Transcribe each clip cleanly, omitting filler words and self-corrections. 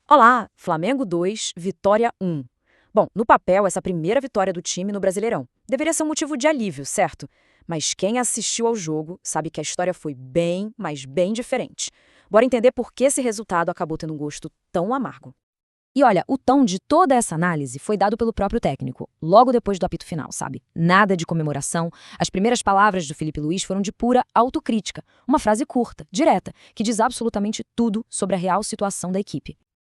Olá, Flamengo 2, Vitória 1. Bom, no papel, essa primeira vitória do time no Brasileirão deveria ser um motivo de alívio, certo? Mas quem assistiu ao jogo sabe que a história foi bem, mas bem diferente. Bora entender por que esse resultado acabou tendo um gosto tão amargo. E olha, o tom de toda essa análise foi dado pelo próprio técnico, logo depois do apito final, sabe? Nada de comemoração. As primeiras palavras do Felipe Luiz foram de pura autocrítica. Uma frase curta, direta, que diz absolutamente tudo sobre a real situação da equipe.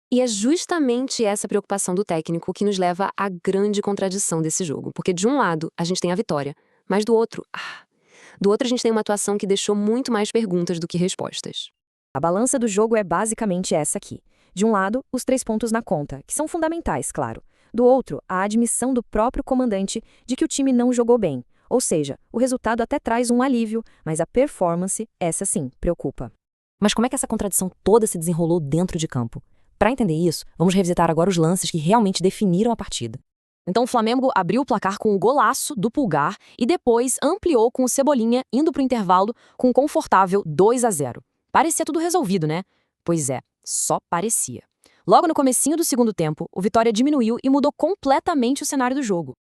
E é justamente essa preocupação do técnico que nos leva à grande contradição desse jogo. Porque de um lado, a gente tem a vitória, mas do outro a gente tem uma atuação que deixou muito mais perguntas do que respostas. A balança do jogo é basicamente essa aqui. De um lado, os 3 pontos na conta, que são fundamentais, claro. Do outro, a admissão do próprio comandante de que o time não jogou bem. Ou seja, o resultado até traz um alívio, mas a performance, essa sim, preocupa. Mas como é que essa contradição toda se desenrolou dentro de campo? Para entender isso, vamos revisitar agora os lances que realmente definiram a partida. Então o Flamengo abriu o placar com o golaço do Pulgar e depois ampliou com o Cebolinha indo para o intervalo com um confortável 2-0. Parecia tudo resolvido, né? Pois é, só parecia. Logo no comecinho do segundo tempo, o Vitória diminuiu e mudou completamente o cenário do jogo.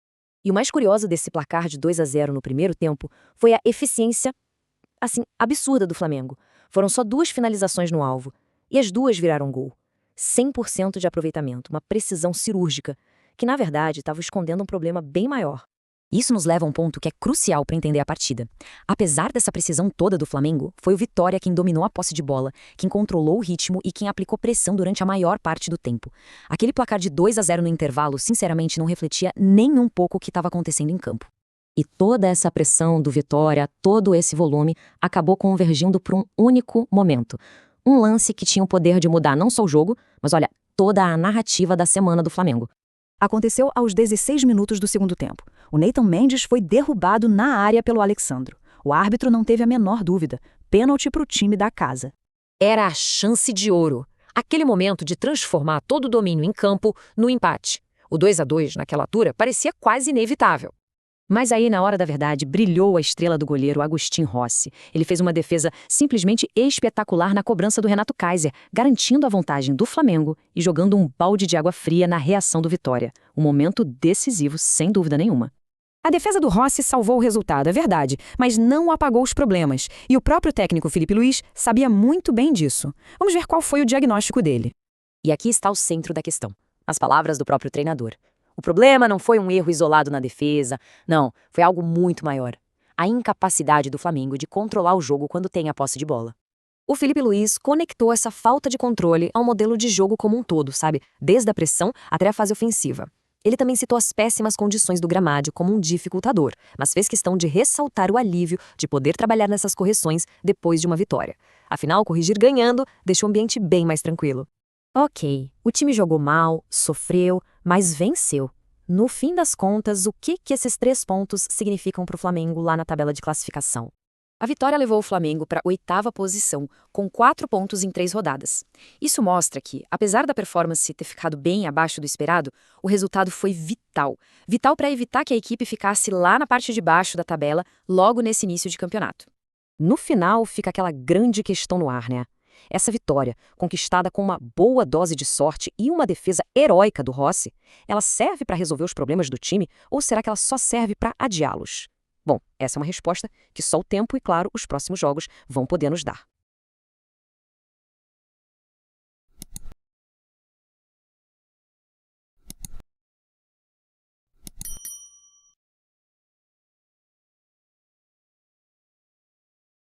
E o mais curioso desse placar de 2-0 no primeiro tempo foi a eficiência, absurda do Flamengo. Foram só 2 finalizações no alvo, e as 2 viraram gol. 100% de aproveitamento, uma precisão cirúrgica, que na verdade estava escondendo um problema bem maior. Isso nos leva a um ponto que é crucial para entender a partida. Apesar dessa precisão toda do Flamengo, foi o Vitória quem dominou a posse de bola, quem controlou o ritmo e quem aplicou pressão durante a maior parte do tempo. Aquele placar de 2-0 no intervalo, sinceramente, não refletia nem um pouco o que estava acontecendo em campo. E toda essa pressão do Vitória, todo esse volume, acabou convergindo para um único momento. Um lance que tinha o poder de mudar não só o jogo, mas olha, toda a narrativa da semana do Flamengo. Aconteceu aos 16 minutos do segundo tempo. O Nathan Mendes foi derrubado na área pelo Alexandro. O árbitro não teve a menor dúvida. Pênalti para o time da casa. Era a chance de ouro. Aquele momento de transformar todo o domínio em campo no empate. O 2-2 naquela altura parecia quase inevitável. Mas aí, na hora da verdade, brilhou a estrela do goleiro Agustín Rossi. Ele fez uma defesa simplesmente espetacular na cobrança do Renato Kaiser, garantindo a vantagem do Flamengo e jogando um balde de água fria na reação do Vitória. Um momento decisivo, sem dúvida nenhuma. A defesa do Rossi salvou o resultado, é verdade, mas não apagou os problemas. E o próprio técnico Felipe Luiz sabia muito bem disso. Vamos ver qual foi o diagnóstico dele. E aqui está o centro da questão. As palavras do próprio treinador. O problema não foi um erro isolado na defesa, não, foi algo muito maior. A incapacidade do Flamengo de controlar o jogo quando tem a posse de bola. O Felipe Luiz conectou essa falta de controle ao modelo de jogo como um todo, sabe? Desde a pressão até a fase ofensiva. Ele também citou as péssimas condições do gramado como um dificultador, mas fez questão de ressaltar o alívio de poder trabalhar nessas correções depois de uma vitória. Afinal, corrigir ganhando deixa o ambiente bem mais tranquilo. Ok, o time jogou mal, sofreu, mas venceu. No fim das contas, o que esses 3 pontos significam para o Flamengo lá na tabela de classificação? A vitória levou o Flamengo para a 8ª posição, com 4 pontos em 3 rodadas. Isso mostra que, apesar da performance ter ficado bem abaixo do esperado, o resultado foi vital. Vital para evitar que a equipe ficasse lá na parte de baixo da tabela, logo nesse início de campeonato. No final, fica aquela grande questão no ar, né? Essa vitória, conquistada com uma boa dose de sorte e uma defesa heróica do Rossi, ela serve para resolver os problemas do time ou será que ela só serve para adiá-los? Bom, essa é uma resposta que só o tempo e, claro, os próximos jogos vão poder nos dar.